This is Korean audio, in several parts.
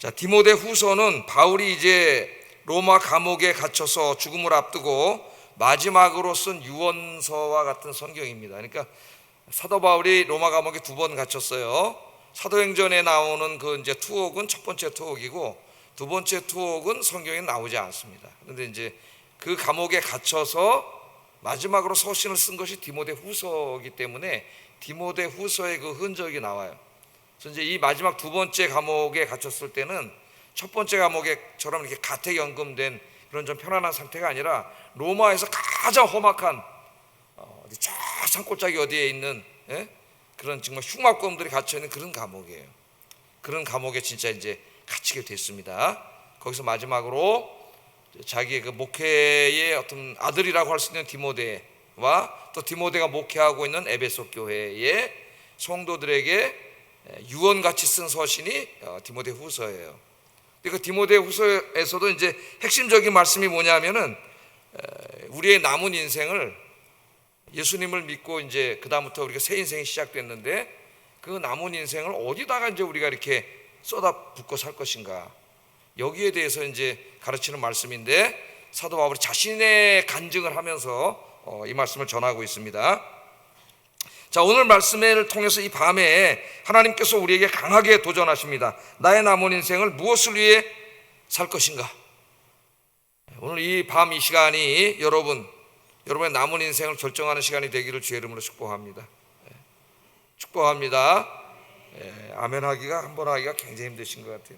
자, 디모데 후서는 바울이 이제 로마 감옥에 갇혀서 죽음을 앞두고 마지막으로 쓴 유언서와 같은 성경입니다. 그러니까 사도 바울이 로마 감옥에 2번 갇혔어요. 사도행전에 나오는 그 이제 투옥은 첫 번째 투옥이고, 두 번째 투옥은 성경에 나오지 않습니다. 그런데 이제 그 감옥에 갇혀서 마지막으로 서신을 쓴 것이 디모데 후서이기 때문에 디모데 후서의 그 흔적이 나와요. 그래서 이제 이 마지막 2번째 감옥에 갇혔을 때는 첫 번째 감옥에처럼 이렇게 가택연금된 그런 좀 편안한 상태가 아니라 로마에서 가장 험악한 저 산골짜기 어디에 있는 그런 정말 흉악범들이 갇혀 있는 그런 감옥이에요. 그런 감옥에 진짜 이제 갇히게 됐습니다. 거기서 마지막으로 자기의 그 목회의 어떤 아들이라고 할 수 있는 디모데와 또 디모데가 목회하고 있는 에베소 교회의 성도들에게 유언같이 쓴 서신이 디모데 후서예요. 그 디모데 후서에서도 이제 핵심적인 말씀이 뭐냐면은 우리의 남은 인생을 예수님을 믿고 이제 그 다음부터 우리가 새 인생이 시작됐는데 그 남은 인생을 어디다가 이제 우리가 이렇게 쏟아붓고 살 것인가, 여기에 대해서 이제 가르치는 말씀인데 사도 바울이 자신의 간증을 하면서 이 말씀을 전하고 있습니다. 자, 오늘 말씀을 통해서 이 밤에 하나님께서 우리에게 강하게 도전하십니다. 나의 남은 인생을 무엇을 위해 살 것인가? 오늘 이 밤 이 시간이 여러분의 남은 인생을 결정하는 시간이 되기를 주의 이름으로 축복합니다. 축복합니다. 아멘 하기가 한 번 하기가 굉장히 힘드신 것 같아요.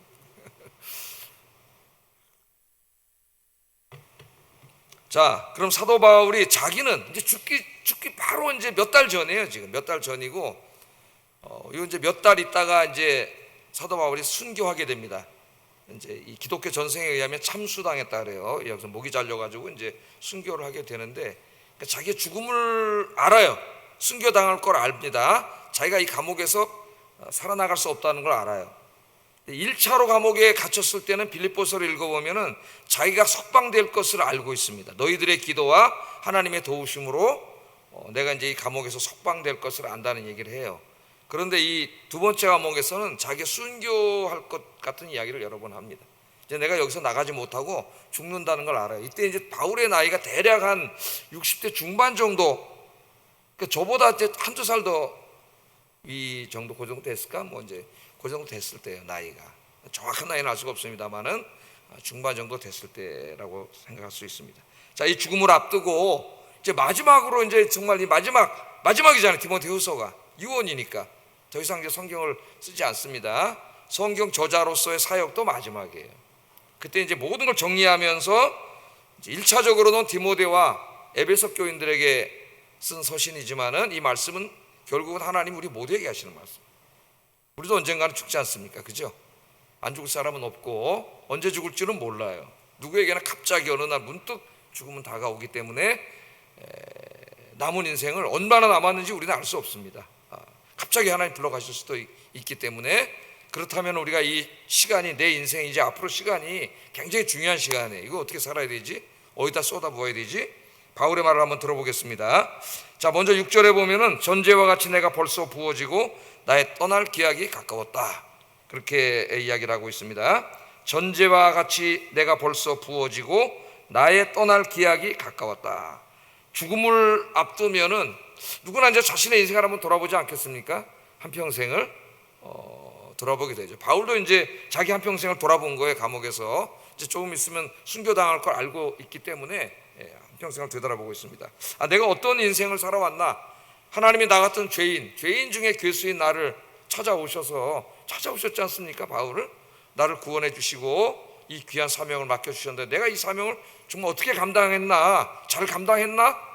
자, 그럼 사도 바울이 자기는 이제 죽기 바로 이제 몇 달 전이에요. 지금 몇 달 전이고, 이거 이제 몇 달 있다가 이제 사도 바울이 순교하게 됩니다. 이제 이 기독교 전생에 의하면 참수당했다 그래요. 여기서 목이 잘려가지고 이제 순교를 하게 되는데, 그러니까 자기의 죽음을 알아요. 순교당할 걸 압니다. 자기가 이 감옥에서 살아나갈 수 없다는 걸 알아요. 1차로 감옥에 갇혔을 때는 빌립보서를 읽어보면은 자기가 석방될 것을 알고 있습니다. 너희들의 기도와 하나님의 도우심으로 내가 이제 이 감옥에서 석방될 것을 안다는 얘기를 해요. 그런데 이 2번째 감옥에서는 자기가 순교할 것 같은 이야기를 여러 번 합니다. 이제 내가 여기서 나가지 못하고 죽는다는 걸 알아요. 이때 이제 바울의 나이가 대략 한 60대 중반 정도, 그러니까 저보다 이제 한두 살 더 이 정도, 그 정도 됐을까? 뭐 이제 그 정도 됐을 때예요. 나이가 정확한 나이는 알 수가 없습니다만은 중반 정도 됐을 때라고 생각할 수 있습니다. 자, 이 죽음을 앞두고 이제 마지막으로 이제 정말 이 마지막이잖아요. 디모데후서가 유언이니까 더 이상 이제 성경을 쓰지 않습니다. 성경 저자로서의 사역도 마지막이에요. 그때 이제 모든 걸 정리하면서 이제 1차적으로는 디모데와 에베소 교인들에게 쓴 서신이지만은 이 말씀은 결국은 하나님 우리 모두에게 하시는 말씀. 우리도 언젠가는 죽지 않습니까? 그죠? 안 죽을 사람은 없고 언제 죽을지는 몰라요. 누구에게나 갑자기 어느 날 문득 죽음은 다가오기 때문에 남은 인생을 얼마나 남았는지 우리는 알 수 없습니다. 갑자기 하나님 불러가실 수도 있기 때문에, 그렇다면 우리가 이 시간이, 내 인생 이제 앞으로 시간이 굉장히 중요한 시간이에요. 이거 어떻게 살아야 되지? 어디다 쏟아부어야 되지? 바울의 말을 한번 들어보겠습니다. 자, 먼저 6절에 보면은 전제와 같이 내가 벌써 부어지고 나의 떠날 기약이 가까웠다, 그렇게 이야기를 하고 있습니다. 전제와 같이 내가 벌써 부어지고 나의 떠날 기약이 가까웠다. 죽음을 앞두면은 누구나 이제 자신의 인생을 한번 돌아보지 않겠습니까? 한평생을 돌아보게 되죠. 바울도 이제 자기 한평생을 돌아본 거예요. 감옥에서 이제 조금 있으면 순교당할 걸 알고 있기 때문에 한평생을 되돌아보고 있습니다. 내가 어떤 인생을 살아왔나? 하나님이 나 같은 죄인 중에 괴수인 나를 찾아오셨지 않습니까? 바울을 나를 구원해 주시고 이 귀한 사명을 맡겨주셨는데 내가 이 사명을 정말 어떻게 감당했나? 잘 감당했나?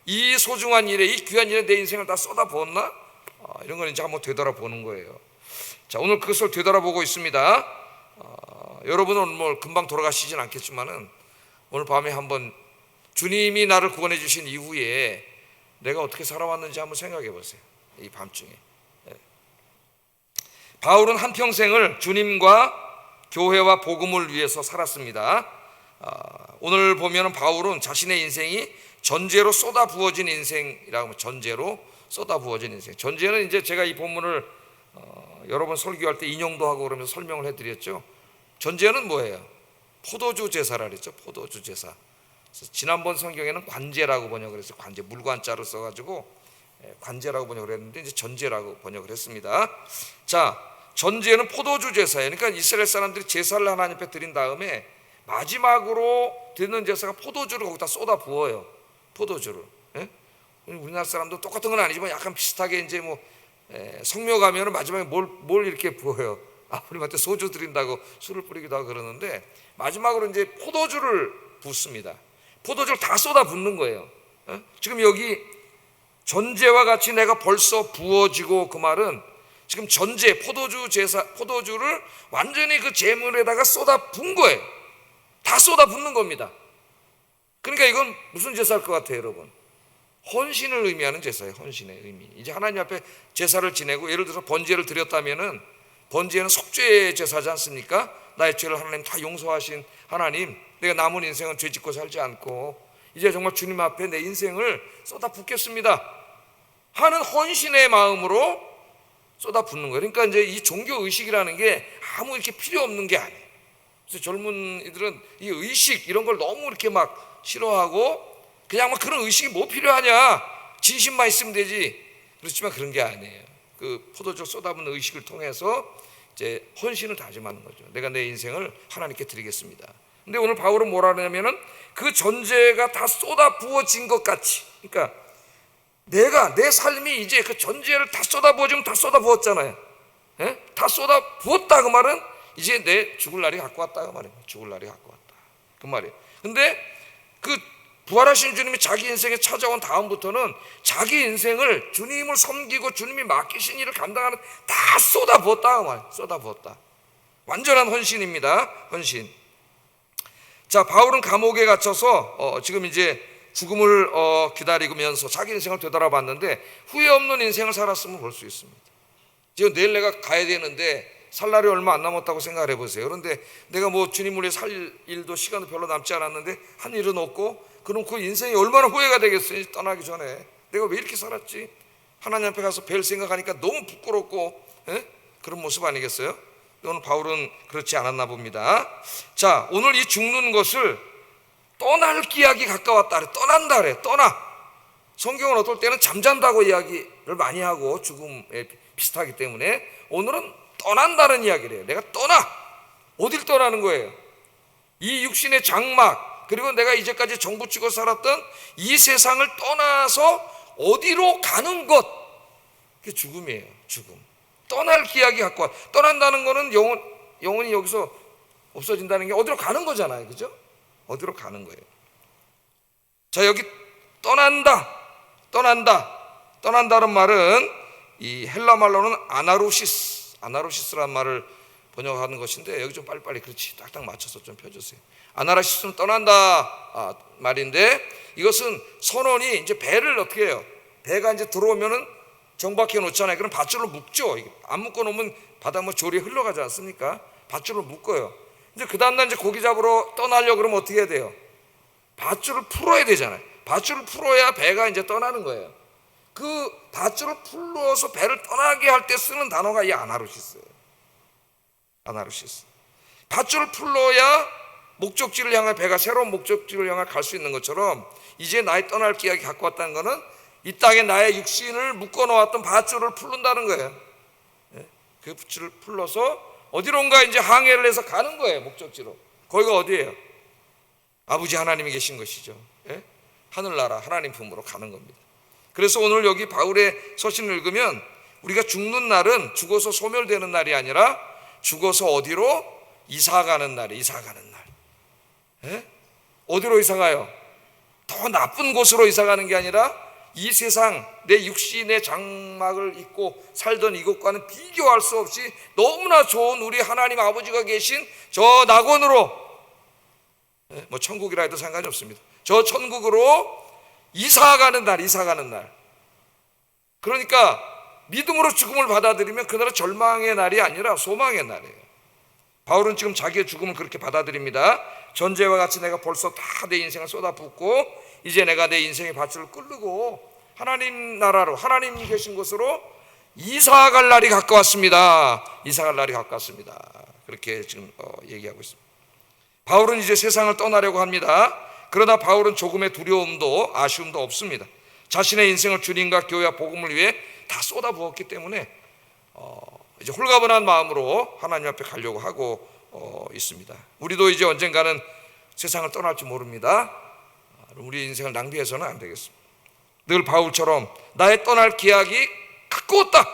이 소중한 일에, 이 귀한 일에 내 인생을 다 쏟아부었나? 이런 걸 이제 한번 되돌아보는 거예요. 자, 오늘 그것을 되돌아보고 있습니다. 여러분은 뭐 금방 돌아가시진 않겠지만은 오늘 밤에 한번 주님이 나를 구원해 주신 이후에 내가 어떻게 살아왔는지 한번 생각해 보세요. 이 밤중에. 바울은 한평생을 주님과 교회와 복음을 위해서 살았습니다. 오늘 보면 바울은 자신의 인생이 전제로 쏟아 부어진 인생이라고 하면, 전제로 쏟아 부어진 인생. 전제는 이제 제가 이 본문을 여러 번 설교할 때 인용도 하고 그러면서 설명을 해드렸죠. 전제는 뭐예요? 포도주 제사라 그랬죠. 포도주 제사. 그래서 지난번 성경에는 관제라고 번역을 했어요. 관제, 물관자를 써가지고 관제라고 번역을 했는데 이제 전제라고 번역을 했습니다. 자, 전제는 포도주 제사예요. 그러니까 이스라엘 사람들이 제사를 하나님 앞에 드린 다음에 마지막으로 드리는 제사가 포도주를 거기다 쏟아 부어요. 포도주를. 예? 우리나라 사람도 똑같은 건 아니지만 약간 비슷하게 이제 뭐 성묘 가면은 마지막에 뭘 이렇게 부어요. 아버님한테 소주 드린다고 술을 뿌리기도 하고 그러는데 마지막으로 이제 포도주를 붓습니다. 포도주를 다 쏟아 붓는 거예요. 예? 지금 여기 전제와 같이 내가 벌써 부어지고, 그 말은 지금 전제 포도주 제사, 포도주를 완전히 그 제물에다가 쏟아 붓는 거예요. 다 쏟아 붓는 겁니다. 그러니까 이건 무슨 제사일 것 같아요, 여러분? 헌신을 의미하는 제사예요. 헌신의 의미. 이제 하나님 앞에 제사를 지내고, 예를 들어서 번제를 드렸다면은 번제는 속죄 제사지 않습니까? 나의 죄를 하나님 다 용서하신 하나님, 내가 남은 인생은 죄 짓고 살지 않고 이제 정말 주님 앞에 내 인생을 쏟아 붓겠습니다 하는 헌신의 마음으로 쏟아 붓는 거예요. 그러니까 이제 이 종교 의식이라는 게 아무 이렇게 필요 없는 게 아니에요. 그래서 젊은이들은 이 의식 이런 걸 너무 이렇게 막 싫어하고 그냥 막 그런 의식이 뭐 필요하냐, 진심만 있으면 되지. 그렇지만 그런 게 아니에요. 그 포도주 쏟아붓는 의식을 통해서 이제 헌신을 다짐하는 거죠. 내가 내 인생을 하나님께 드리겠습니다. 근데 오늘 바울은 뭐라 하냐면은 그 전제가 다 쏟아 부어진 것 같이, 그러니까 내가 내 삶이 이제 그 전제를 다 쏟아 부어지면 다 쏟아 부었잖아요. 예? 다 쏟아 부었다 그 말은 이제 내 죽을 날이 갖고 왔다 그 말이에요. 죽을 날이 갖고 왔다 그 말이에요. 근데 그 부활하신 주님이 자기 인생에 찾아온 다음부터는 자기 인생을 주님을 섬기고 주님이 맡기신 일을 감당하는 다 쏟아 부었다 그 말이에요. 쏟아 부었다. 완전한 헌신입니다. 헌신. 자, 바울은 감옥에 갇혀서 지금 이제 죽음을 기다리면서 자기 인생을 되돌아봤는데 후회 없는 인생을 살았음을 볼 수 있습니다. 지금 내일 내가 가야 되는데 살 날이 얼마 안 남았다고 생각을 해보세요. 그런데 내가 뭐 주님을 위해 살 일도 시간도 별로 남지 않았는데 한 일은 없고, 그럼 그 인생이 얼마나 후회가 되겠어요. 떠나기 전에 내가 왜 이렇게 살았지? 하나님 앞에 가서 뵐 생각하니까 너무 부끄럽고 그런 모습 아니겠어요? 오늘 바울은 그렇지 않았나 봅니다. 자, 오늘 이 죽는 것을 떠날 기약이 가까웠다 그래. 떠난다 그래. 떠나. 성경은 어떨 때는 잠잔다고 이야기를 많이 하고 죽음에 비슷하기 때문에 오늘은 떠난다는 이야기를 해요. 내가 떠나. 어딜 떠나는 거예요? 이 육신의 장막, 그리고 내가 이제까지 정부치고 살았던 이 세상을 떠나서 어디로 가는 것, 그게 죽음이에요. 죽음. 떠날 기약이 갖고 와. 떠난다는 거는 영혼이 여기서 없어진다는 게 어디로 가는 거잖아요. 그죠? 어디로 가는 거예요. 자, 여기 떠난다는 말은 이 헬라 말로는 아나루시스라는 말을 번역하는 것인데, 여기 좀 빨리빨리 그렇지 딱딱 맞춰서 좀 펴주세요. 아나루시스는 떠난다 말인데, 이것은 선원이 이제 배를 어떻게 해요? 배가 이제 들어오면은 정박해 놓잖아요. 그럼 밧줄로 묶죠. 안 묶어 놓으면 바닷물 조리에 흘러가지 않습니까? 밧줄로 묶어요. 이제 그 다음날 이제 고기 잡으러 떠나려고 그러면 어떻게 해야 돼요? 밧줄을 풀어야 되잖아요. 밧줄을 풀어야 배가 이제 떠나는 거예요. 그 밧줄을 풀어서 배를 떠나게 할 때 쓰는 단어가 이 아나루시스예요. 아나루시스. 밧줄을 풀어야 목적지를 향해, 배가 새로운 목적지를 향해 갈 수 있는 것처럼 이제 나의 떠날 기약이 갖고 왔다는 것은 이 땅에 나의 육신을 묶어놓았던 밧줄을 풀른다는 거예요. 그 밧줄을 풀러서 어디론가 이제 항해를 해서 가는 거예요. 목적지로. 거기가 어디예요? 아버지 하나님이 계신 것이죠. 하늘나라 하나님 품으로 가는 겁니다. 그래서 오늘 여기 바울의 서신을 읽으면 우리가 죽는 날은 죽어서 소멸되는 날이 아니라 죽어서 어디로? 이사가는 날이에요. 이사가는 날. 어디로 이사가요? 더 나쁜 곳으로 이사가는 게 아니라 이 세상 내 육신의 장막을 입고 살던 이것과는 비교할 수 없이 너무나 좋은 우리 하나님 아버지가 계신 저 낙원으로, 뭐 천국이라 해도 상관이 없습니다. 저 천국으로 이사가는 날. 그러니까 믿음으로 죽음을 받아들이면 그날은 절망의 날이 아니라 소망의 날이에요. 바울은 지금 자기의 죽음을 그렇게 받아들입니다. 전제와 같이 내가 벌써 다 내 인생을 쏟아붓고 이제 내가 내 인생의 밧줄을 끌고 하나님 나라로, 하나님 계신 곳으로 이사갈 날이 가까웠습니다. 이사갈 날이 가까웠습니다. 그렇게 지금 얘기하고 있습니다. 바울은 이제 세상을 떠나려고 합니다. 그러나 바울은 조금의 두려움도 아쉬움도 없습니다. 자신의 인생을 주님과 교회와 복음을 위해 다 쏟아부었기 때문에 이제 홀가분한 마음으로 하나님 앞에 가려고 하고 있습니다. 우리도 이제 언젠가는 세상을 떠날지 모릅니다. 우리 인생을 낭비해서는 안 되겠습니다. 늘 바울처럼 나의 떠날 기약이 가까웠다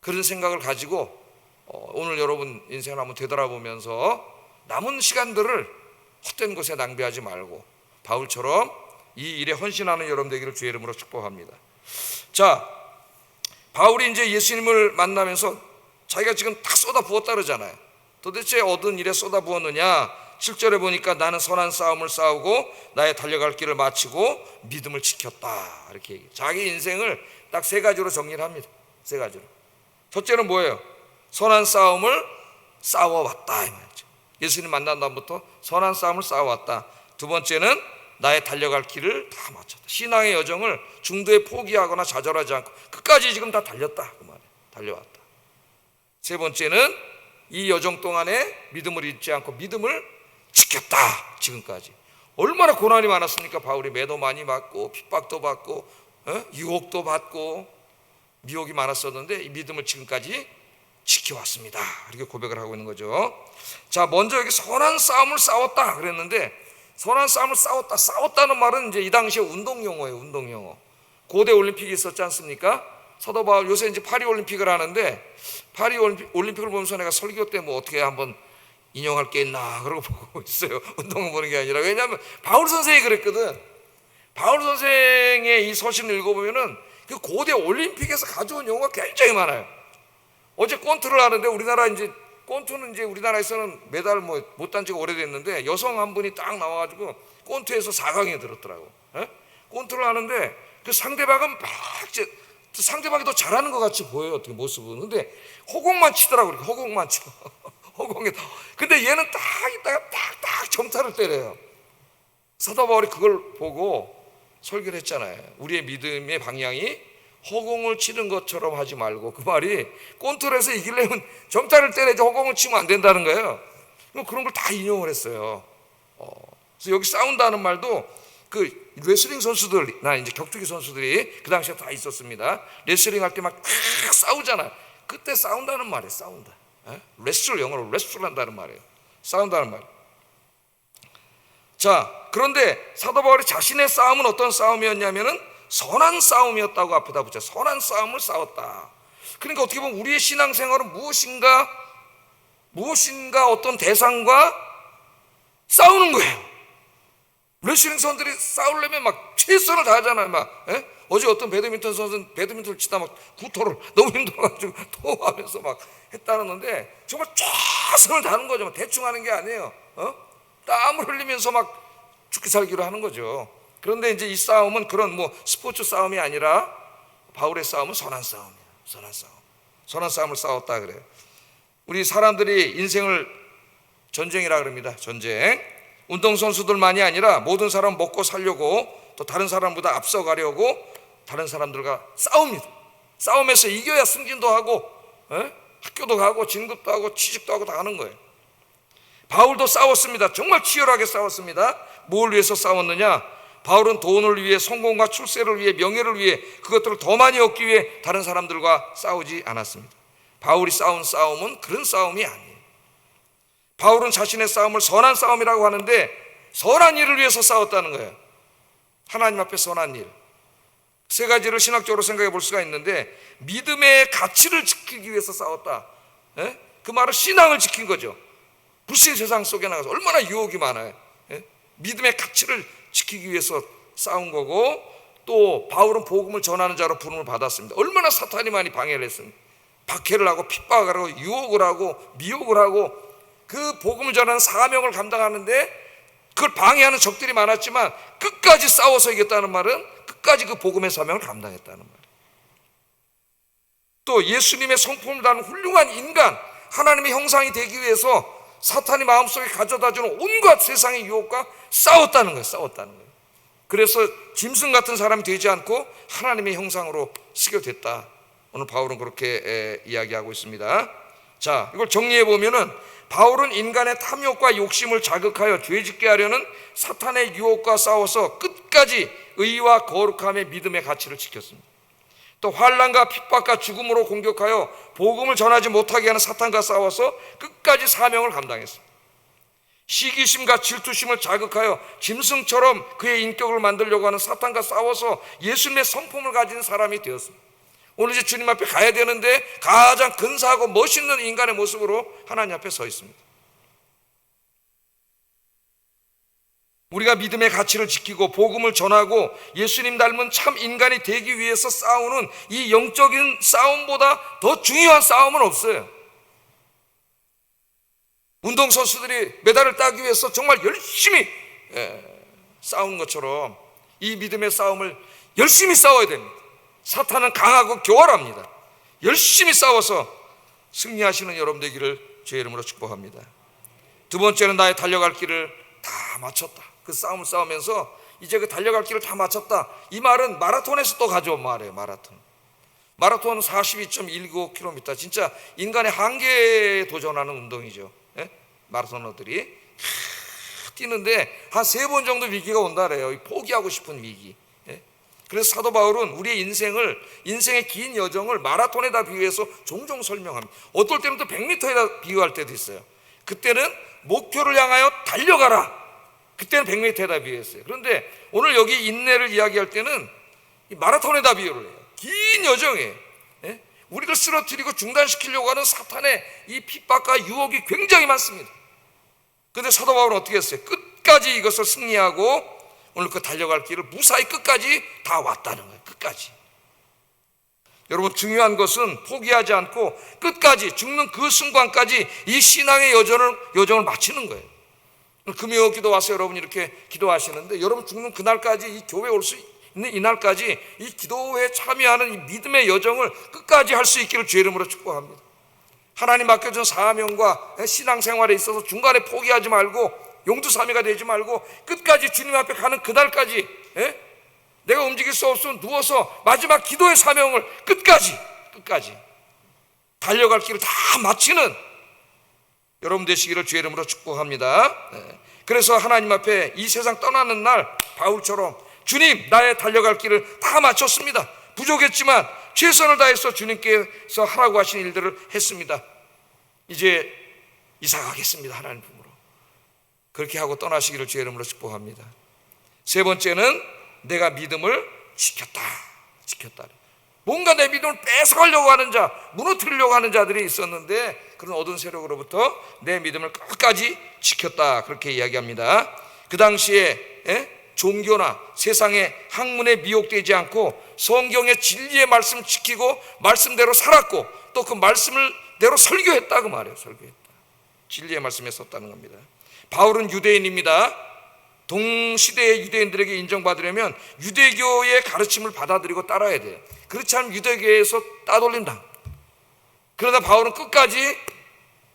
그런 생각을 가지고 오늘 여러분 인생을 한번 되돌아보면서 남은 시간들을 헛된 곳에 낭비하지 말고 바울처럼 이 일에 헌신하는 여러분 되기를 주의 이름으로 축복합니다. 자, 바울이 이제 예수님을 만나면서 자기가 지금 다 쏟아부었다 그러잖아요. 도대체 얻은 일에 쏟아부었느냐? 7절에 보니까 나는 선한 싸움을 싸우고 나의 달려갈 길을 마치고 믿음을 지켰다 이렇게 얘기해요. 자기 인생을 딱 세 가지로 정리를 합니다. 세 가지로. 첫째는 뭐예요? 선한 싸움을 싸워왔다 이 말이죠. 예수님 만난 다음부터 선한 싸움을 싸워왔다. 두 번째는 나의 달려갈 길을 다 마쳤다. 신앙의 여정을 중도에 포기하거나 좌절하지 않고 끝까지 지금 다 달렸다 그 말이에요. 달려왔다. 세 번째는 이 여정 동안에 믿음을 잊지 않고 믿음을 지켰다. 지금까지 얼마나 고난이 많았습니까? 바울이 매도 많이 맞고 핍박도 받고 유혹도 받고 미혹이 많았었는데 이 믿음을 지금까지 지켜왔습니다. 이렇게 고백을 하고 있는 거죠. 자, 먼저 여기 선한 싸움을 싸웠다 그랬는데 선한 싸움을 싸웠다는 말은 이제 이 당시에 운동 용어예요. 운동 용어. 고대 올림픽이 있었지 않습니까? 사도 바울 요새 이제 파리 올림픽을 하는데 파리 올림픽을 보면서 내가 설교 때 뭐 어떻게 한번 인용할 게 있나 그러고 보고 있어요. 운동을 보는 게 아니라. 왜냐하면 바울 선생이 그랬거든. 바울 선생의 이 서신을 읽어보면은 그 고대 올림픽에서 가져온 용어가 굉장히 많아요. 어제 권투를 하는데 우리나라 이제 권투는 이제 우리나라에서는 메달 못 딴 지가 오래됐는데 여성 한 분이 딱 나와가지고 권투에서 4강에 들었더라고. 권투를 하는데 그 상대방은 막 상대방이 더 잘하는 것 같이 보여요. 어떻게 모습은. 근데 허공만 치더라고. 허공만 쳐. 허공에. 근데 얘는 딱 있다가 딱 정타를 때려요. 사도 바울이 그걸 보고 설교를 했잖아요. 우리의 믿음의 방향이 허공을 치는 것처럼 하지 말고, 그 말이 권투를 해서 이기려면 정타를 때려야지 허공을 치면 안 된다는 거예요. 그런 걸 다 인용을 했어요. 그래서 여기 싸운다는 말도 그 레슬링 선수들이나 이제 격투기 선수들이 그 당시에 다 있었습니다. 레슬링 할 때 막 싸우잖아요. 그때 싸운다는 말이에요. 싸운다. 레슬, 영어로 레슬 한다는 말이에요. 싸운다는 말. 자, 그런데 사도 바울이 자신의 싸움은 어떤 싸움이었냐면은 선한 싸움이었다고 앞에다 붙여. 선한 싸움을 싸웠다. 그러니까 어떻게 보면 우리의 신앙생활은 무엇인가 어떤 대상과 싸우는 거예요. 레슬링 선수들이 싸우려면 막 최선을 다하잖아요. 막 어제 어떤 배드민턴 선수는 배드민턴을 치다 막 구토를 너무 힘들어가지고 토하면서 막 했다는데 정말 최선을 다하는 거죠. 대충 하는 게 아니에요. 땀을 흘리면서 막 죽기 살기로 하는 거죠. 그런데 이제 이 싸움은 그런 스포츠 싸움이 아니라 바울의 싸움은 선한 싸움이에요. 선한 싸움. 선한 싸움을 싸웠다 그래요. 우리 사람들이 인생을 전쟁이라 그럽니다. 전쟁. 운동선수들만이 아니라 모든 사람 먹고 살려고 또 다른 사람보다 앞서가려고 다른 사람들과 싸웁니다. 싸움에서 이겨야 승진도 하고 학교도 가고 진급도 하고 취직도 하고 다 하는 거예요. 바울도 싸웠습니다. 정말 치열하게 싸웠습니다. 뭘 위해서 싸웠느냐? 바울은 돈을 위해, 성공과 출세를 위해, 명예를 위해, 그것들을 더 많이 얻기 위해 다른 사람들과 싸우지 않았습니다. 바울이 싸운 싸움은 그런 싸움이 아니에요. 바울은 자신의 싸움을 선한 싸움이라고 하는데 선한 일을 위해서 싸웠다는 거예요. 하나님 앞에 선한 일. 세 가지를 신학적으로 생각해 볼 수가 있는데, 믿음의 가치를 지키기 위해서 싸웠다. 그 말은 신앙을 지킨 거죠. 불신 세상 속에 나가서 얼마나 유혹이 많아요. 믿음의 가치를 지키기 위해서 싸운 거고, 또 바울은 복음을 전하는 자로 부름을 받았습니다. 얼마나 사탄이 많이 방해를 했습니까? 박해를 하고 핍박을 하고 유혹을 하고 미혹을 하고 그 복음을 전하는 사명을 감당하는데 그걸 방해하는 적들이 많았지만 끝까지 싸워서 이겼다는 말은 끝까지 그 복음의 사명을 감당했다는 말이에요. 또 예수님의 성품을 다하는 훌륭한 인간, 하나님의 형상이 되기 위해서 사탄이 마음속에 가져다주는 온갖 세상의 유혹과 싸웠다는 거예요. 싸웠다는 거예요. 그래서 짐승 같은 사람이 되지 않고 하나님의 형상으로 쓰게 됐다. 오늘 바울은 그렇게 이야기하고 있습니다. 자, 이걸 정리해 보면은 바울은 인간의 탐욕과 욕심을 자극하여 죄짓게 하려는 사탄의 유혹과 싸워서 끝까지 의와 거룩함의 믿음의 가치를 지켰습니다. 또 환난과 핍박과 죽음으로 공격하여 복음을 전하지 못하게 하는 사탄과 싸워서 끝까지 사명을 감당했습니다. 시기심과 질투심을 자극하여 짐승처럼 그의 인격을 만들려고 하는 사탄과 싸워서 예수님의 성품을 가진 사람이 되었습니다. 오늘 이제 주님 앞에 가야 되는데 가장 근사하고 멋있는 인간의 모습으로 하나님 앞에 서 있습니다. 우리가 믿음의 가치를 지키고 복음을 전하고 예수님 닮은 참 인간이 되기 위해서 싸우는 이 영적인 싸움보다 더 중요한 싸움은 없어요. 운동선수들이 메달을 따기 위해서 정말 열심히 싸우는 것처럼 이 믿음의 싸움을 열심히 싸워야 됩니다. 사탄은 강하고 교활합니다. 열심히 싸워서 승리하시는 여러분 되기를 주의 이름으로 축복합니다. 두 번째는 나의 달려갈 길을 다 마쳤다. 그 싸움을 싸우면서 이제 그 달려갈 길을 다 마쳤다. 이 말은 마라톤에서 또 가져온 말이에요. 마라톤 42.195km. 진짜 인간의 한계에 도전하는 운동이죠. 마라토너들이 뛰는데 한 3번 정도 위기가 온다래요. 포기하고 싶은 위기. 그래서 사도 바울은 우리의 인생의 긴 여정을 마라톤에다 비유해서 종종 설명합니다. 어떨 때는 또 100m에다 비유할 때도 있어요. 그때는 목표를 향하여 달려가라. 그때는 100m에다 비유했어요. 그런데 오늘 여기 인내를 이야기할 때는 마라톤에다 비유를 해요. 긴 여정이에요. 우리를 쓰러뜨리고 중단시키려고 하는 사탄의 이 핍박과 유혹이 굉장히 많습니다. 그런데 사도 바울은 어떻게 했어요? 끝까지 이것을 승리하고 오늘 그 달려갈 길을 무사히 끝까지 다 왔다는 거예요. 끝까지. 여러분, 중요한 것은 포기하지 않고 끝까지 죽는 그 순간까지 이 신앙의 여정을 마치는 거예요. 금요 기도 와서 여러분 이렇게 기도하시는데 여러분 죽는 그날까지 이 교회에 올 수 있는 이날까지 이 기도에 참여하는 이 믿음의 여정을 끝까지 할 수 있기를 주의 이름으로 축복합니다. 하나님 맡겨준 사명과 신앙생활에 있어서 중간에 포기하지 말고 용두사미가 되지 말고 끝까지 주님 앞에 가는 그날까지 내가 움직일 수 없으면 누워서 마지막 기도의 사명을 끝까지 달려갈 길을 다 마치는 여러분 되시기를 주의 이름으로 축복합니다. 그래서 하나님 앞에 이 세상 떠나는 날 바울처럼 주님, 나의 달려갈 길을 다 마쳤습니다. 부족했지만 최선을 다해서 주님께서 하라고 하신 일들을 했습니다. 이제 이사 가겠습니다. 하나님 품으로. 그렇게 하고 떠나시기를 주의 이름으로 축복합니다. 세 번째는 내가 믿음을 지켰다. 뭔가 내 믿음을 뺏어가려고 하는 자, 무너뜨리려고 하는 자들이 있었는데 그런 어두운 세력으로부터 내 믿음을 끝까지 지켰다. 그렇게 이야기합니다. 그 당시에 종교나 세상의 학문에 미혹되지 않고 성경의 진리의 말씀을 지키고 말씀대로 살았고 또 그 말씀대로 설교했다 그 말이에요. 설교했다. 진리의 말씀에 섰다는 겁니다. 바울은 유대인입니다. 동시대의 유대인들에게 인정받으려면 유대교의 가르침을 받아들이고 따라야 돼요. 그렇지 않으면 유대교에서 따돌림당. 그러나 바울은 끝까지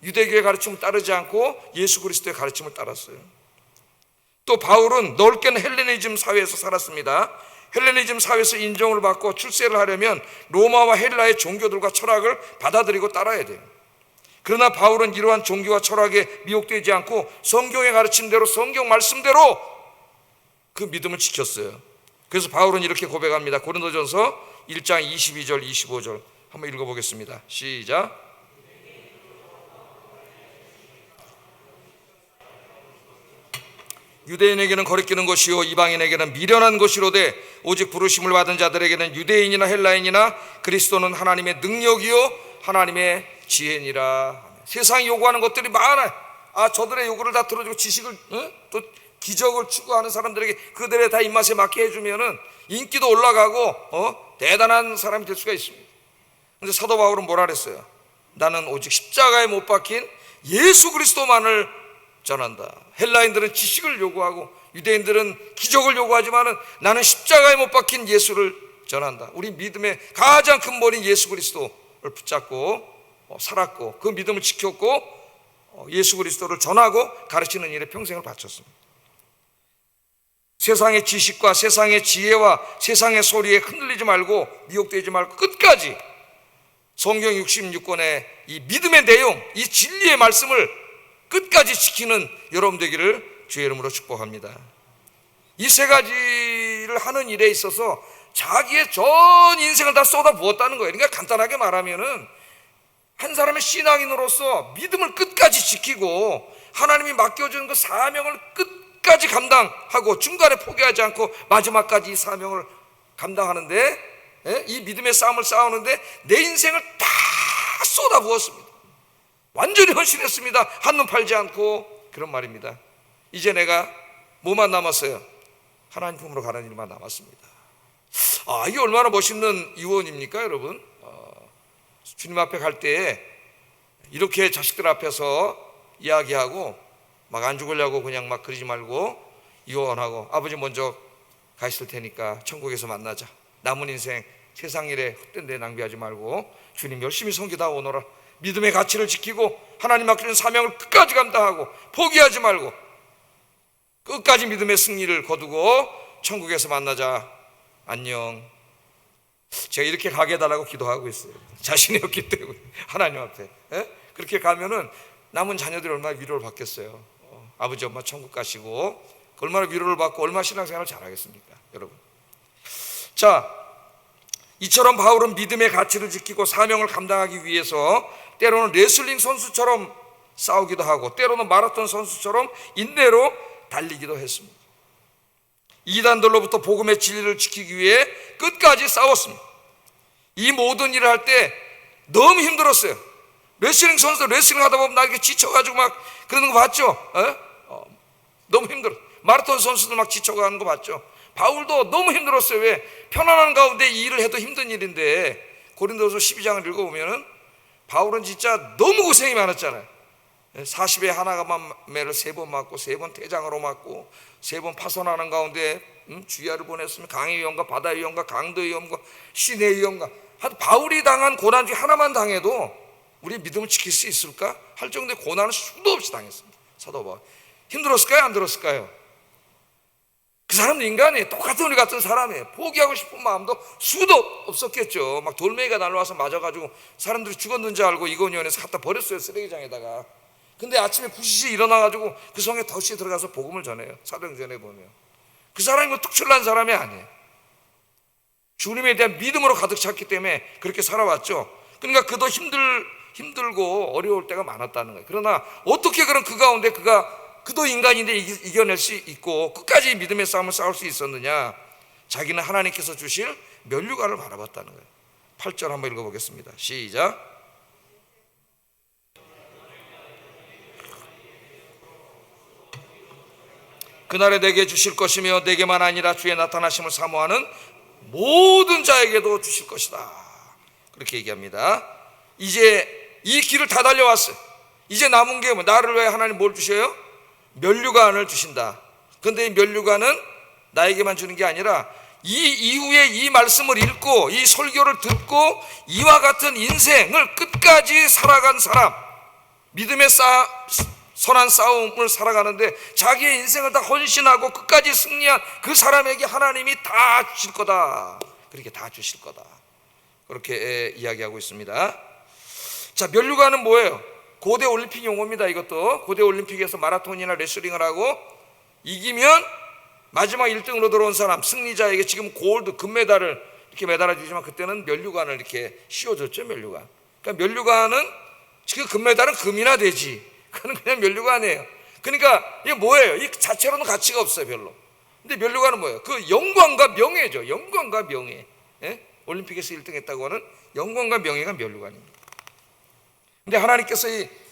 유대교의 가르침을 따르지 않고 예수 그리스도의 가르침을 따랐어요. 또 바울은 넓게는 헬레니즘 사회에서 살았습니다. 헬레니즘 사회에서 인정을 받고 출세를 하려면 로마와 헬라의 종교들과 철학을 받아들이고 따라야 돼요. 그러나 바울은 이러한 종교와 철학에 미혹되지 않고 성경의 가르침대로 성경 말씀대로 그 믿음을 지켰어요. 그래서 바울은 이렇게 고백합니다. 고린도전서 1장 22절 25절 한번 읽어보겠습니다. 시작. 유대인에게는 거리끼는 것이요 이방인에게는 미련한 것이로되 오직 부르심을 받은 자들에게는 유대인이나 헬라인이나 그리스도는 하나님의 능력이요 하나님의 지혜니라. 세상이 요구하는 것들이 많아요. 저들의 요구를 다 들어주고 지식을 또 기적을 추구하는 사람들에게 그들의 다 입맛에 맞게 해주면은 인기도 올라가고 대단한 사람이 될 수가 있습니다. 그런데 사도 바울은 뭐라 그랬어요? 나는 오직 십자가에 못 박힌 예수 그리스도만을 전한다. 헬라인들은 지식을 요구하고 유대인들은 기적을 요구하지만은 나는 십자가에 못 박힌 예수를 전한다. 우리 믿음의 가장 근본인 예수 그리스도를 붙잡고 살았고 그 믿음을 지켰고 예수 그리스도를 전하고 가르치는 일에 평생을 바쳤습니다. 세상의 지식과 세상의 지혜와 세상의 소리에 흔들리지 말고 미혹되지 말고 끝까지 성경 66권의 이 믿음의 내용, 이 진리의 말씀을 끝까지 지키는 여러분 되기를 주의 이름으로 축복합니다. 이 세 가지를 하는 일에 있어서 자기의 전 인생을 다 쏟아 부었다는 거예요. 그러니까 간단하게 말하면은 한 사람의 신앙인으로서 믿음을 끝까지 지키고 하나님이 맡겨준 그 사명을 끝까지 감당하고 중간에 포기하지 않고 마지막까지 이 사명을 감당하는데, 이 믿음의 싸움을 싸우는데 내 인생을 다 쏟아 부었습니다. 완전히 헌신했습니다. 한눈 팔지 않고. 그런 말입니다. 이제 내가 뭐만 남았어요? 하나님 품으로 가는 일만 남았습니다. 이게 얼마나 멋있는 유언입니까, 여러분? 주님 앞에 갈 때에 이렇게 자식들 앞에서 이야기하고 막 안 죽으려고 그냥 막 그러지 말고 유언하고, 아버지 먼저 가 있을 테니까 천국에서 만나자. 남은 인생 세상 일에 헛된 데 낭비하지 말고 주님 열심히 섬기다 오너라. 믿음의 가치를 지키고 하나님 맡기는 사명을 끝까지 감당하고 포기하지 말고 끝까지 믿음의 승리를 거두고 천국에서 만나자. 안녕. 제가 이렇게 가게 해달라고 기도하고 있어요. 자신이 없기 때문에 하나님 앞에. 그렇게 가면은 남은 자녀들이 얼마나 위로를 받겠어요. 아버지 엄마 천국 가시고 얼마나 위로를 받고 얼마나 신앙생활을 잘하겠습니까, 여러분. 자, 이처럼 바울은 믿음의 가치를 지키고 사명을 감당하기 위해서 때로는 레슬링 선수처럼 싸우기도 하고 때로는 마라톤 선수처럼 인내로 달리기도 했습니다. 이단들로부터 복음의 진리를 지키기 위해 끝까지 싸웠습니다. 이 모든 일을 할 때 너무 힘들었어요. 레슬링 선수들 레슬링 하다 보면 나 이렇게 지쳐가지고 막 그러는 거 봤죠? 너무 힘들어. 마라톤 선수들 막 지쳐가는 거 봤죠? 바울도 너무 힘들었어요. 왜? 편안한 가운데 이 일을 해도 힘든 일인데 고린도서 12장을 읽어보면은 바울은 진짜 너무 고생이 많았잖아요. 40에 하나가만 매를 3번 맞고 3번 태장으로 맞고 3번 파손하는 가운데 주야를 보냈으면 강의 위험과 바다 위험과 강도 위험과 시내 위험과 바울이 당한 고난 중에 하나만 당해도 우리 믿음을 지킬 수 있을까 할 정도의 고난을 수도 없이 당했습니다. 사도 바울 힘들었을까요? 안 들었을까요? 그 사람도 인간이에요. 똑같은 우리 같은 사람이에요. 포기하고 싶은 마음도 수도 없었겠죠. 막 돌멩이가 날라와서 맞아가지고 사람들이 죽었는 줄 알고 이건희원에서 갖다 버렸어요, 쓰레기장에다가. 근데 아침에 부시시 일어나가지고 그 성에 덫이 들어가서 복음을 전해요. 사도행전에 보면 그 사람이 뭐 특출난 사람이 아니에요. 주님에 대한 믿음으로 가득 찼기 때문에 그렇게 살아왔죠. 그러니까 그도 힘들고 어려울 때가 많았다는 거예요. 그러나 어떻게 그런 그 가운데 그도 인간인데 이겨낼 수 있고 끝까지 믿음의 싸움을 싸울 수 있었느냐? 자기는 하나님께서 주실 면류관을 바라봤다는 거예요. 8절 한번 읽어보겠습니다. 시작. 그날에 내게 주실 것이며 내게만 아니라 주의 나타나심을 사모하는 모든 자에게도 주실 것이다. 그렇게 얘기합니다. 이제 이 길을 다 달려왔어요. 이제 남은 게 뭐, 나를 위해 하나님 뭘 주셔요? 면류관을 주신다. 그런데 이 면류관은 나에게만 주는 게 아니라 이 이후에 이 말씀을 읽고 이 설교를 듣고 이와 같은 인생을 끝까지 살아간 사람, 믿음의 선한 싸움을 살아가는데 자기의 인생을 다 헌신하고 끝까지 승리한 그 사람에게 하나님이 다 주실 거다. 그렇게 다 주실 거다. 그렇게 이야기하고 있습니다. 자, 면류관은 뭐예요? 고대 올림픽 용어입니다. 이것도 고대 올림픽에서 마라톤이나 레슬링을 하고 이기면 마지막 1등으로 들어온 사람, 승리자에게 지금 골드, 금메달을 이렇게 매달아 주지만 그때는 면류관을 이렇게 씌워줬죠. 면류관. 그러니까 면류관은 지금 금메달은 금이나 되지, 그건 그냥 면류관이에요. 그러니까 이게 뭐예요? 이 자체로는 가치가 없어요, 별로. 근데 면류관은 뭐예요? 그 영광과 명예죠. 영광과 명예. 올림픽에서 1등 했다고 하는 영광과 명예가 면류관입니다. 근데 하나님께서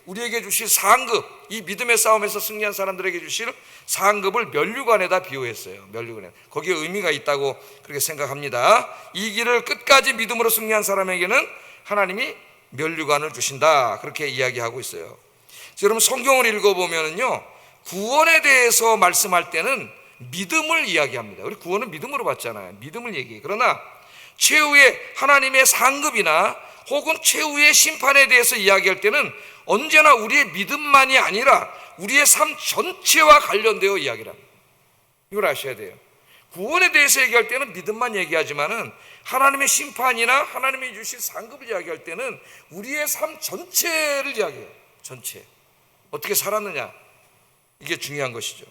우리에게 주실 상급, 이 믿음의 싸움에서 승리한 사람들에게 주실 상급을 면류관에다 비유했어요. 면류관에. 거기에 의미가 있다고 그렇게 생각합니다. 이 길을 끝까지 믿음으로 승리한 사람에게는 하나님이 면류관을 주신다. 그렇게 이야기하고 있어요. 여러분 성경을 읽어보면요, 구원에 대해서 말씀할 때는 믿음을 이야기합니다. 우리 구원은 믿음으로 받잖아요. 믿음을 얘기해요. 그러나 최후의 하나님의 상급이나 혹은 최후의 심판에 대해서 이야기할 때는 언제나 우리의 믿음만이 아니라 우리의 삶 전체와 관련되어 이야기를 합니다. 이걸 아셔야 돼요. 구원에 대해서 얘기할 때는 믿음만 얘기하지만은 하나님의 심판이나 하나님이 주신 상급을 이야기할 때는 우리의 삶 전체를 이야기해요. 전체. 어떻게 살았느냐, 이게 중요한 것이죠.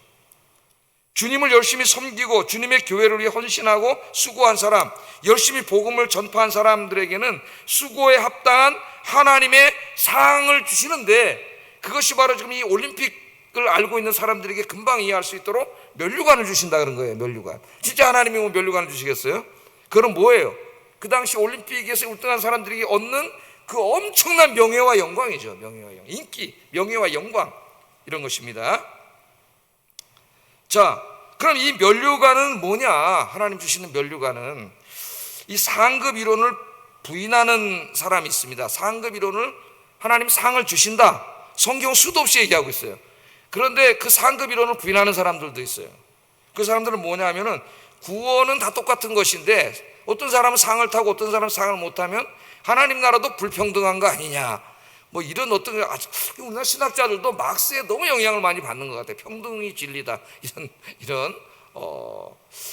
주님을 열심히 섬기고 주님의 교회를 위해 헌신하고 수고한 사람, 열심히 복음을 전파한 사람들에게는 수고에 합당한 하나님의 상을 주시는데, 그것이 바로 지금 이 올림픽을 알고 있는 사람들에게 금방 이해할 수 있도록 면류관을 주신다 그런 거예요. 면류관. 진짜 하나님이 뭐 면류관을 주시겠어요? 그건 뭐예요? 그 당시 올림픽에서 우등한 사람들이 얻는 그 엄청난 명예와 영광이죠. 명예와 영광, 인기, 명예와 영광, 이런 것입니다. 자, 그럼 이 면류관은 뭐냐? 하나님 주시는 면류관은, 이 상급 이론을 부인하는 사람이 있습니다. 상급 이론을, 하나님 상을 주신다, 성경 수도 없이 얘기하고 있어요. 그런데 그 상급 이론을 부인하는 사람들도 있어요. 그 사람들은 뭐냐 하면은, 구원은 다 똑같은 것인데 어떤 사람은 상을 타고 어떤 사람은 상을 못 타면 하나님 나라도 불평등한 거 아니냐, 뭐 이런 어떤, 우리나라 신학자들도 막스에 너무 영향을 많이 받는 것 같아요. 평등이 진리다, 이런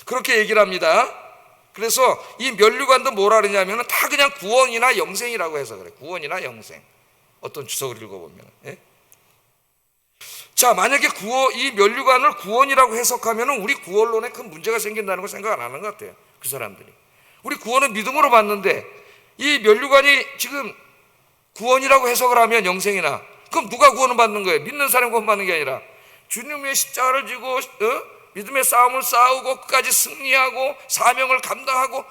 그렇게 얘기를 합니다. 그래서 이 면류관도 뭐라 그러냐면 다 그냥 구원이나 영생이라고 해서 그래. 구원이나 영생. 어떤 주석을 읽어보면, 예? 자, 만약에 이 면류관을 구원이라고 해석하면 우리 구원론에 큰 문제가 생긴다는 걸 생각 안 하는 것 같아요. 그 사람들이. 우리 구원은 믿음으로 받는데 이 면류관이 지금 구원이라고 해석을 하면 영생이나, 그럼 누가 구원을 받는 거예요? 믿는 사람이 구원받는 게 아니라 주님의 십자가를 지고 믿음의 싸움을 싸우고 끝까지 승리하고 사명을 감당하고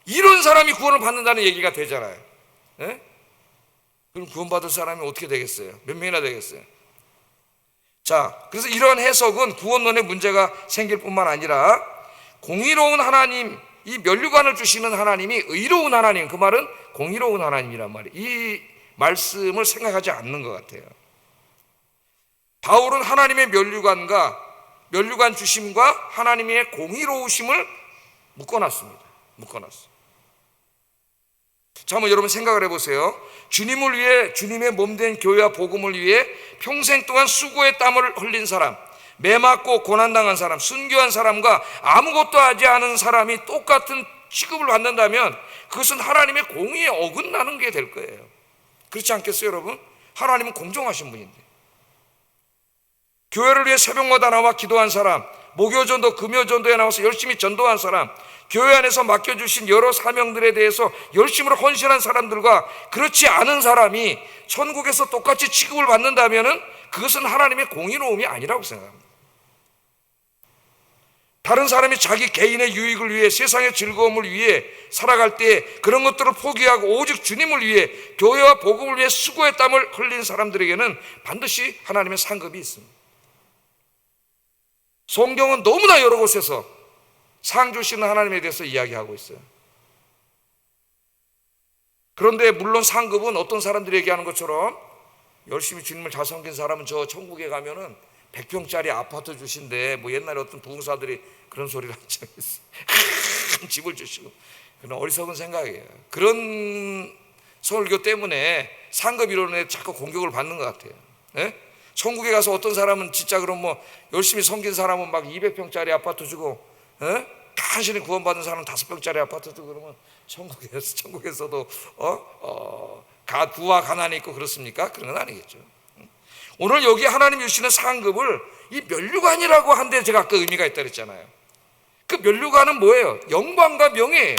이런 사람이 구원을 받는다는 얘기가 되잖아요. 예? 그럼 구원받을 사람이 어떻게 되겠어요? 몇 명이나 되겠어요? 자, 그래서 이러한 해석은 구원론에 문제가 생길 뿐만 아니라 공의로운 하나님, 이 면류관을 주시는 하나님이 의로운 하나님, 그 말은 공의로운 하나님이란 말이에요. 이 말씀을 생각하지 않는 것 같아요. 바울은 하나님의 면류관 주심과 하나님의 공의로우심을 묶어놨습니다. 자, 한번 여러분 생각을 해보세요. 주님을 위해, 주님의 몸된 교회와 복음을 위해 평생 동안 수고의 땀을 흘린 사람, 매 맞고 고난당한 사람, 순교한 사람과 아무것도 하지 않은 사람이 똑같은 취급을 받는다면 그것은 하나님의 공의에 어긋나는 게 될 거예요. 그렇지 않겠어요, 여러분? 하나님은 공정하신 분인데. 교회를 위해 새벽마다 나와 기도한 사람, 목요전도, 금요전도에 나와서 열심히 전도한 사람, 교회 안에서 맡겨주신 여러 사명들에 대해서 열심으로 헌신한 사람들과 그렇지 않은 사람이 천국에서 똑같이 취급을 받는다면 그것은 하나님의 공의로움이 아니라고 생각합니다. 다른 사람이 자기 개인의 유익을 위해, 세상의 즐거움을 위해 살아갈 때 그런 것들을 포기하고 오직 주님을 위해, 교회와 복음을 위해 수고의 땀을 흘린 사람들에게는 반드시 하나님의 상급이 있습니다. 성경은 너무나 여러 곳에서 상 주시는 하나님에 대해서 이야기하고 있어요. 그런데 물론 상급은 어떤 사람들이 얘기하는 것처럼 열심히 주님을 잘 섬긴 사람은 저 천국에 가면은 100평짜리 아파트 주신대, 뭐 옛날에 어떤 부흥사들이 그런 소리를 한 적이 있어요. 큰 집을 주시고. 그런 어리석은 생각이에요. 그런 설교 때문에 상급 이론에 자꾸 공격을 받는 것 같아요. 네? 천국에 가서 어떤 사람은 진짜 그럼 뭐 열심히 섬긴 사람은 막 200평짜리 아파트 주고, 간신히 구원받은 사람은 5평짜리 아파트 주고, 그러면 천국에서도 부와 가난이 있고 그렇습니까? 그런 건 아니겠죠. 오늘 여기 하나님 주시는 상급을 이 면류관이라고 한데 제가 아까 의미가 있다 그랬잖아요. 그 면류관은 뭐예요? 영광과 명예예요.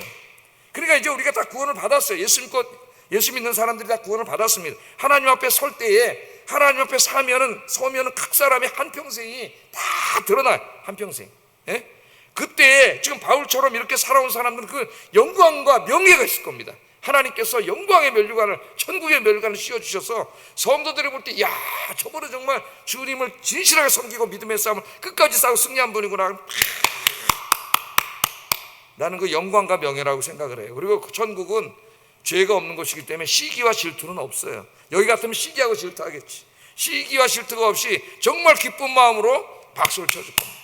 그러니까 이제 우리가 다 구원을 받았어요. 예수 믿는 사람들이 다 구원을 받았습니다. 하나님 앞에 설 때에, 하나님 앞에 서면은 각 사람의 한평생이 다 드러나요. 한평생. 예? 그때 지금 바울처럼 이렇게 살아온 사람들은 그 영광과 명예가 있을 겁니다. 하나님께서 영광의 면류관을, 천국의 면류관을 씌워주셔서 성도들이 볼 때, 야, 저번에 정말 주님을 진실하게 섬기고 믿음의 싸움을 끝까지 싸우고 승리한 분이구나. 나는 그 영광과 명예라고 생각을 해요. 그리고 그 천국은 죄가 없는 곳이기 때문에 시기와 질투는 없어요. 여기 같으면 시기하고 질투하겠지. 시기와 질투가 없이 정말 기쁜 마음으로 박수를 쳐줄 겁니다.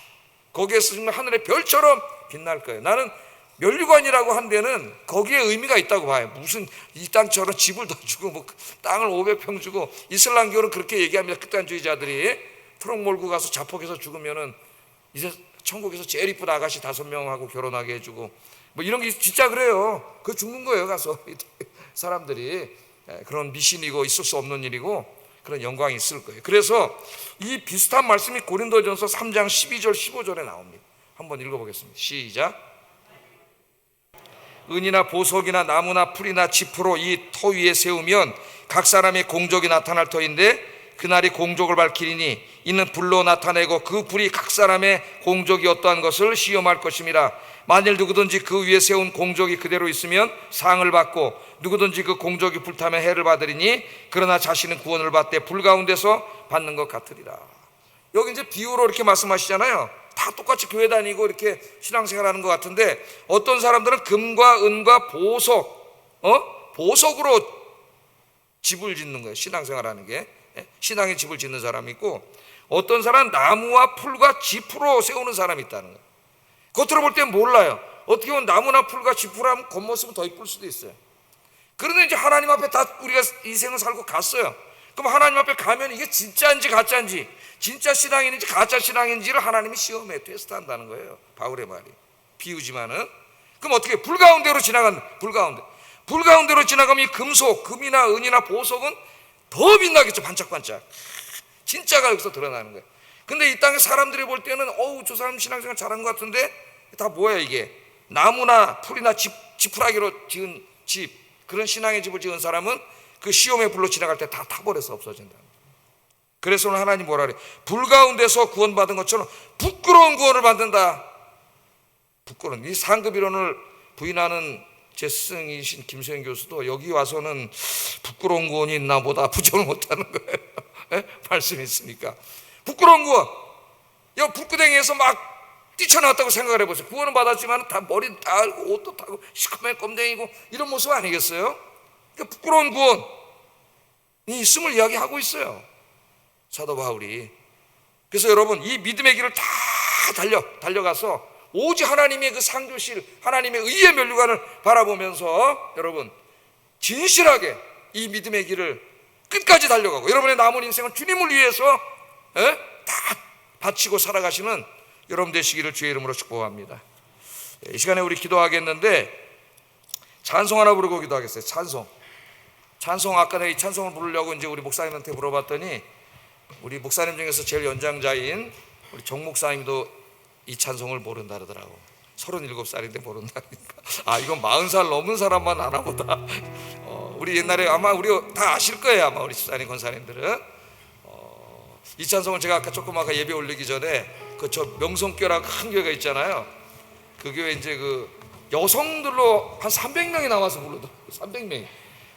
거기에서 정말 하늘의 별처럼 빛날 거예요. 나는 면류관이라고 한 데는 거기에 의미가 있다고 봐요. 무슨 이 땅처럼 집을 더 주고 뭐 땅을 500평 주고, 이슬람교는 그렇게 얘기합니다. 극단주의자들이 트럭 몰고 가서 자폭해서 죽으면은 이제 천국에서 제일 이쁜 아가씨 5명하고 결혼하게 해주고 뭐 이런 게 진짜 그래요. 그거 죽는 거예요. 가서 사람들이 그런 미신이고 있을 수 없는 일이고 그런 영광이 있을 거예요. 그래서 이 비슷한 말씀이 고린도전서 3장 12절 15절에 나옵니다. 한번 읽어보겠습니다. 시작. 은이나 보석이나 나무나 풀이나 지프로 이 터 위에 세우면 각 사람의 공적이 나타날 터인데 그날이 공적을 밝히리니 이는 불로 나타내고 그 불이 각 사람의 공적이 어떠한 것을 시험할 것임이라. 만일 누구든지 그 위에 세운 공적이 그대로 있으면 상을 받고 누구든지 그 공적이 불타면 해를 받으리니 그러나 자신은 구원을 받되 불 가운데서 받는 것 같으리라. 여기 이제 비유로 이렇게 말씀하시잖아요. 다 똑같이 교회 다니고 이렇게 신앙생활하는 것 같은데 어떤 사람들은 금과 은과 보석으로 집을 짓는 거예요. 신앙생활하는 게 신앙의 집을 짓는 사람이 있고 어떤 사람은 나무와 풀과 지프로 세우는 사람이 있다는 거예요. 겉으로 볼 땐 몰라요. 어떻게 보면 나무나 풀과 지프라면 겉모습은 더 이쁠 수도 있어요. 그런데 이제 하나님 앞에 다 우리가 인생을 살고 갔어요. 그럼 하나님 앞에 가면 이게 진짜인지 가짜인지, 진짜 신앙인지 가짜 신앙인지를 하나님이 시험에 테스트한다는 거예요. 바울의 말이 비유지만은. 그럼 어떻게 불 가운데로 지나간 불 가운데로 지나가면 이 금속, 금이나 은이나 보석은 더 빛나겠죠. 반짝반짝. 진짜가 여기서 드러나는 거예요. 근데 이 땅에 사람들이 볼 때는 어우 저 사람 신앙생활 잘한 것 같은데 다 뭐야 이게. 나무나 풀이나 지푸라기로 지은 집, 그런 신앙의 집을 지은 사람은 그 시험의 불로 지나갈 때 다 타버려서 없어진다. 그래서 오늘 하나님 뭐라 그래? 불 가운데서 구원받은 것처럼 부끄러운 구원을 받는다. 부끄러운. 이 상급 이론을 부인하는 제 스승이신 김소영 교수도 여기 와서는 부끄러운 구원이 있나 보다 부정을 못하는 거예요. 말씀이 있으니까. 부끄러운 구원. 여 불구덩이에서 막 뛰쳐나왔다고 생각을 해보세요. 구원은 받았지만 다 머리 달고 옷도 타고 시커먼 껌댕이고 이런 모습 아니겠어요? 그러니까 부끄러운 구원이 있음을 이야기하고 있어요, 사도 바울이. 그래서 여러분 이 믿음의 길을 다 달려가서 오직 하나님의 그 상주실, 하나님의 의의 면류관을 바라보면서 여러분 진실하게 이 믿음의 길을 끝까지 달려가고 여러분의 남은 인생은 주님을 위해서 다 바치고 살아가시는 여러분 되시기를 주의 이름으로 축복합니다. 이 시간에 우리 기도하겠는데 찬송 하나 부르고 기도하겠어요. 찬송 아까 내가 이 찬송을 부르려고 이제 우리 목사님한테 물어봤더니 우리 목사님 중에서 제일 연장자인 우리 정 목사님도 이 찬송을 모른다 그러더라고. 37살인데 모른다니까. 아 이건 40살 넘은 사람만 아나 보다. 우리 옛날에 아마 우리 다 아실 거예요. 아마 우리 집사님 권사님들은. 이 찬송을 제가 아까 조금 예배 올리기 전에 그 저 명성교라고 큰 교회가 있잖아요. 그 교회 이제 그 여성들로 한 300명이 나와서 부르더라고요. 300명이.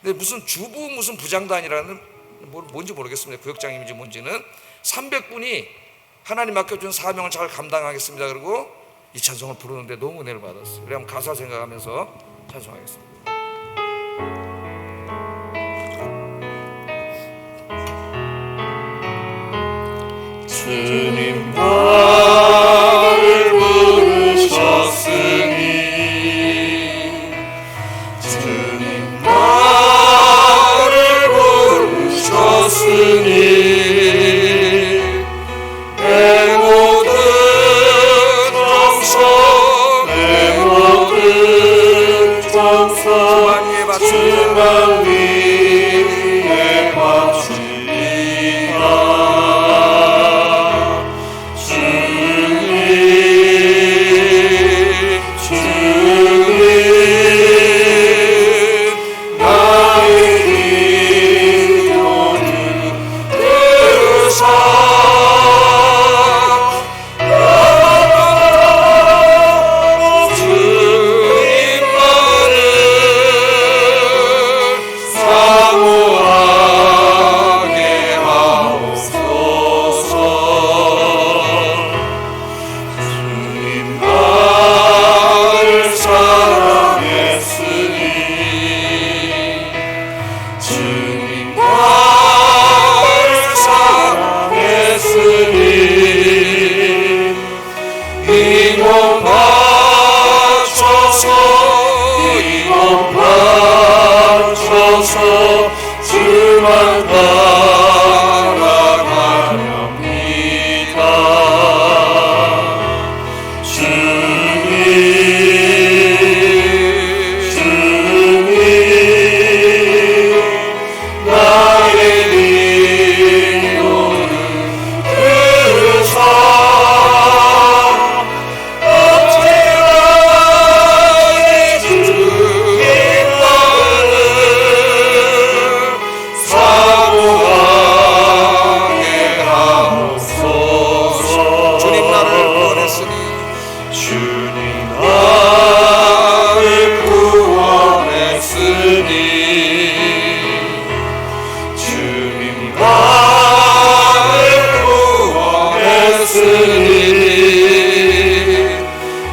근데 무슨 주부 무슨 부장단이라는 뭔지 모르겠습니다. 구역장님인지 뭔지는 300분이 하나님 맡겨준 사명을 잘 감당하겠습니다. 그리고 이 찬송을 부르는데 너무 은혜를 받았어요. 그래 한번 가사 생각하면서 찬송하겠습니다. 주님 나를 부르셨으니 주님 나를 부르셨으니 내 모든 정성 주만 위에 바치리라.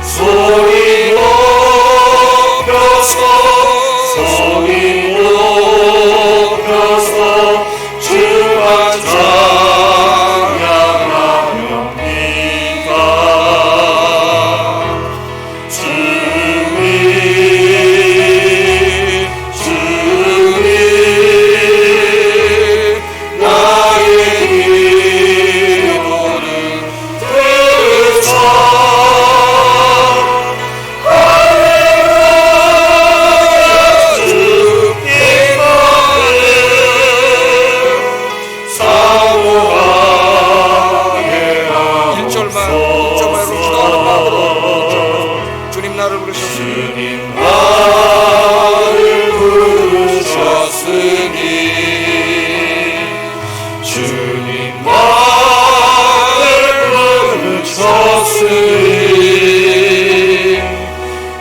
소리 높여서 소리 높여서 주만 찬양하렵니다. 주님 나의 기도를 들으사 주님 나를 부르셨으니 주님 나를 부르셨으니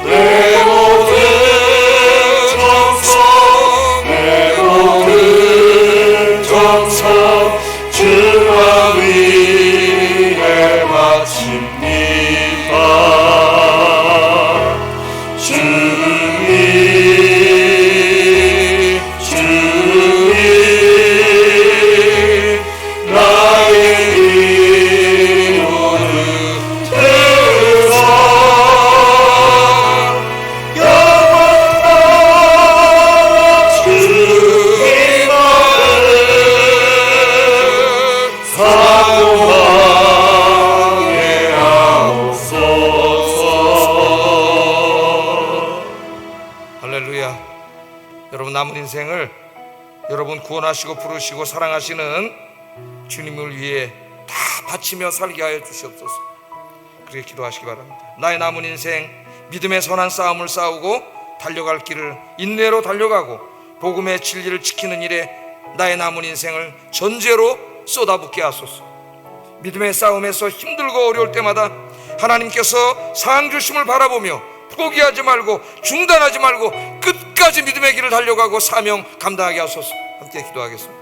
내 모든 정성 내 모든 정성 주만 위에 바칩니다. 주님 나의 기도를 들으사 영원한 주님만을 사모하게 하옵소서. 할렐루야. 여러분 남은 인생을 여러분 구원하시고 부르시고 사랑하시는 주님을 위해 다 바치며 살게 하여 주시옵소서. 그렇게 기도하시기 바랍니다. 나의 남은 인생 믿음의 선한 싸움을 싸우고 달려갈 길을 인내로 달려가고 복음의 진리를 지키는 일에 나의 남은 인생을 전제로 쏟아붓게 하소서. 믿음의 싸움에서 힘들고 어려울 때마다 하나님께서 상 주심을 바라보며 포기하지 말고 중단하지 말고 끝까지 믿음의 길을 달려가고 사명 감당하게 하소서. 함께 기도하겠습니다.